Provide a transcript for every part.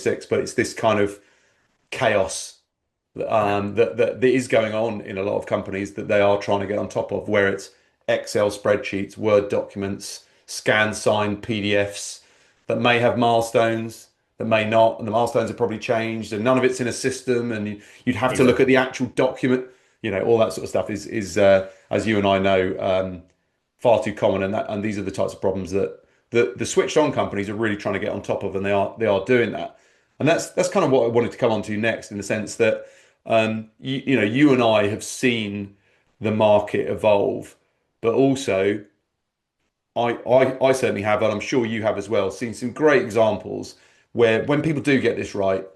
2026, but it's this kind of chaos Yeah. that is going on in a lot of companies that they are trying to get on top of, where it's Excel spreadsheets, Word documents, scanned, signed PDFs that may have milestones, that may not, and the milestones have probably changed, and none of it's in a system, and you'd have to look at Exactly. the actual document. All that sort of stuff is as you and I know, far too common, and these are the types of problems that the switched on companies are really trying to get on top of, and they are doing that. And that's kind of what I wanted to come on to next, in the sense that you and I have seen the market evolve, but also I certainly have, and I'm sure you have as well, seen some great examples where when people do get this right,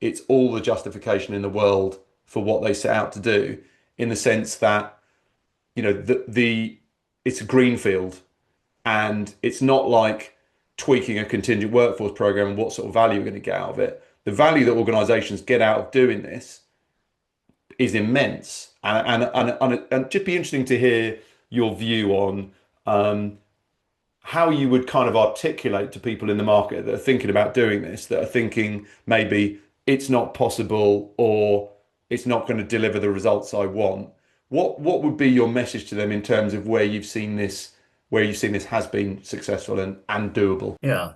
it's all the justification in the world for what they set out to do, in the sense that the it's a greenfield, and it's not like tweaking a contingent workforce program and what sort of value you're going to get out of it. The value that organizations get out of doing this is immense, and just be interesting to hear your view on how you would kind of articulate to people in the market that are thinking about doing this, that are thinking maybe it's not possible, or it's not going to deliver the results I want. What would be your message to them in terms of where you've seen this has been successful and doable? Yeah.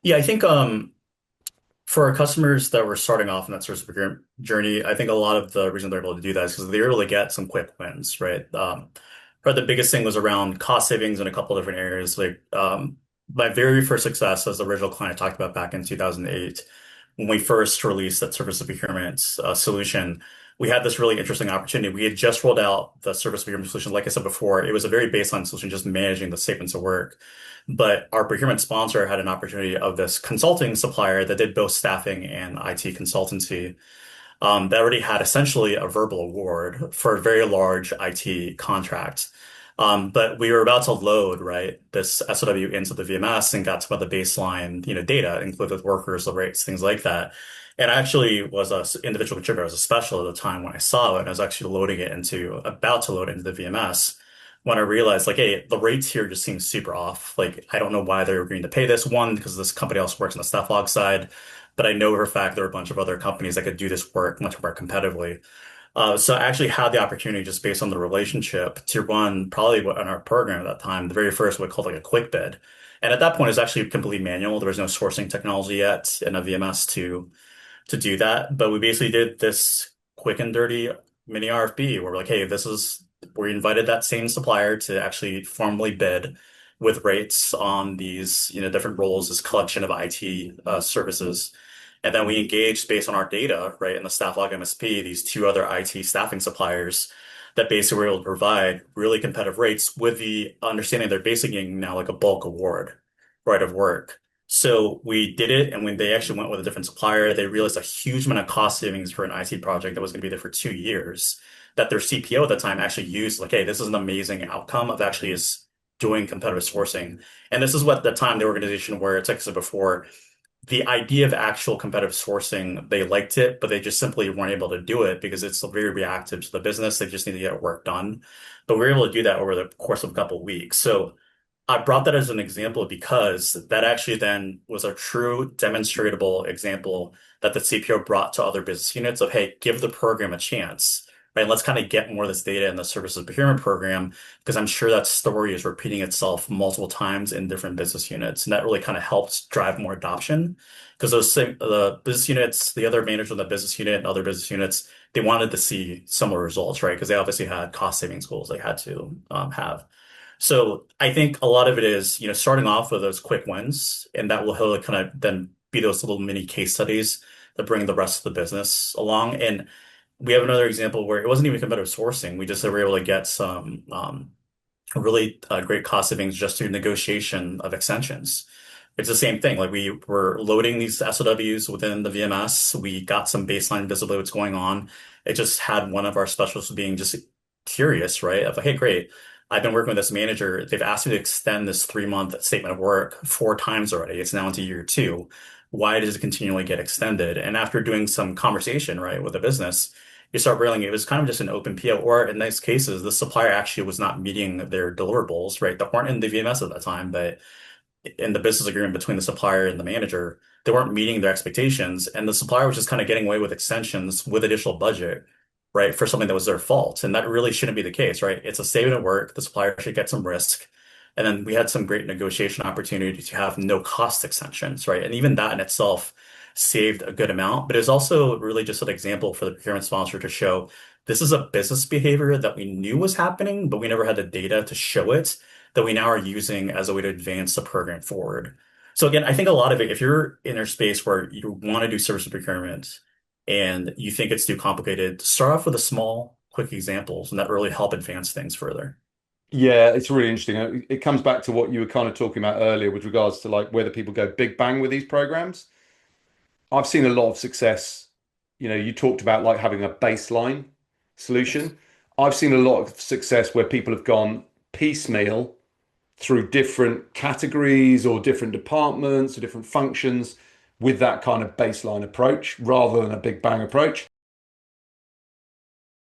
Yeah, I think for our customers that were starting off in that service procurement journey, I think a lot of the reason they're able to do that is because they were able to get some quick wins, right? Probably the biggest thing was around cost savings in a couple different areas. Like my very first success as the original client I talked about back in 2008, when we first released that service procurement solution, we had this really interesting opportunity. We had just rolled out the service procurement solution. Like I said before, it was a very baseline solution, just managing the statements of work. But our procurement sponsor had an opportunity of this consulting supplier that did both staffing and IT consultancy, that already had essentially a verbal award for a very large IT contract. But we were about to load, right, this SOW into the VMS and got some of the baseline, data, included workers, the rates, things like that. And I actually was a individual contributor. I was a special at the time when I saw it. And I was actually about to load it into the VMS when I realized, like, hey, the rates here just seem super off. Like, I don't know why they're agreeing to pay this. One, because this company also works on the staff log side, but I know for a fact there are a bunch of other companies that could do this work much more competitively. So I actually had the opportunity, just based on the relationship, to run probably what in our program at that time, the very first, what we called like a quick bid. And at that point, it was actually completely manual. There was no sourcing technology yet in a VMS to do that. But we basically did this quick and dirty mini RFP where we're like, hey, we invited that same supplier to actually formally bid with rates on these, different roles, this collection of IT services. And then we engaged based on our data, right, in the staff log MSP, these two other IT staffing suppliers that basically were able to provide really competitive rates with the understanding they're basically getting now like a bulk award, right, of work. So we did it, and when they actually went with a different supplier, they realized a huge amount of cost savings for an IT project that was going to be there for 2 years. That their CPO at the time actually used, like, hey, this is an amazing outcome of actually is doing competitive sourcing. And this is what the time the organization where it's like I said before, the idea of actual competitive sourcing, they liked it, but they just simply weren't able to do it because it's very reactive to the business. They just need to get work done. But we were able to do that over the course of a couple of weeks. So I brought that as an example because that actually then was a true demonstratable example that the CPO brought to other business units of, hey, give the program a chance, right? Let's kind of get more of this data in the services procurement program because I'm sure that story is repeating itself multiple times in different business units. And that really kind of helps drive more adoption because the business units, the other managers of the business unit and other business units, they wanted to see similar results, right? Because they obviously had cost savings goals they had to have. So I think a lot of it is, starting off with those quick wins, and that will really kind of then be those little mini case studies that bring the rest of the business along. And we have another example where it wasn't even competitive sourcing. We just were able to get some really great cost savings just through negotiation of extensions. It's the same thing. Like we were loading these SOWs within the VMS. We got some baseline visibility of what's going on. It just had one of our specialists being just curious, right? Of like, hey, great. I've been working with this manager. They've asked me to extend this 3-month statement of work 4 times already. It's now into year two. Why does it continually get extended? And after doing some conversation, right, with the business, you start realizing it was kind of just an open PO, or in these cases, the supplier actually was not meeting their deliverables, right? That weren't in the VMS at that time, but in the business agreement between the supplier and the manager, they weren't meeting their expectations, and the supplier was just kind of getting away with extensions with additional budget, right, for something that was their fault. And that really shouldn't be the case, right? It's a statement of work. The supplier should get some risk. And then we had some great negotiation opportunity to have no cost extensions, right? And even that in itself saved a good amount. But it was also really just an example for the procurement sponsor to show this is a business behavior that we knew was happening, but we never had the data to show it, that we now are using as a way to advance the program forward. So again, I think a lot of it, if you're in a space where you want to do service procurement and you think it's too complicated, start off with a small, quick examples, and that really help advance things further. Yeah, it's really interesting. It comes back to what you were kind of talking about earlier with regards to like whether people go big bang with these programs. I've seen a lot of success. You know, you talked about like having a baseline Yes. solution. I've seen a lot of success where people have gone piecemeal through different categories or different departments or different functions with that kind of baseline approach rather than a big bang approach.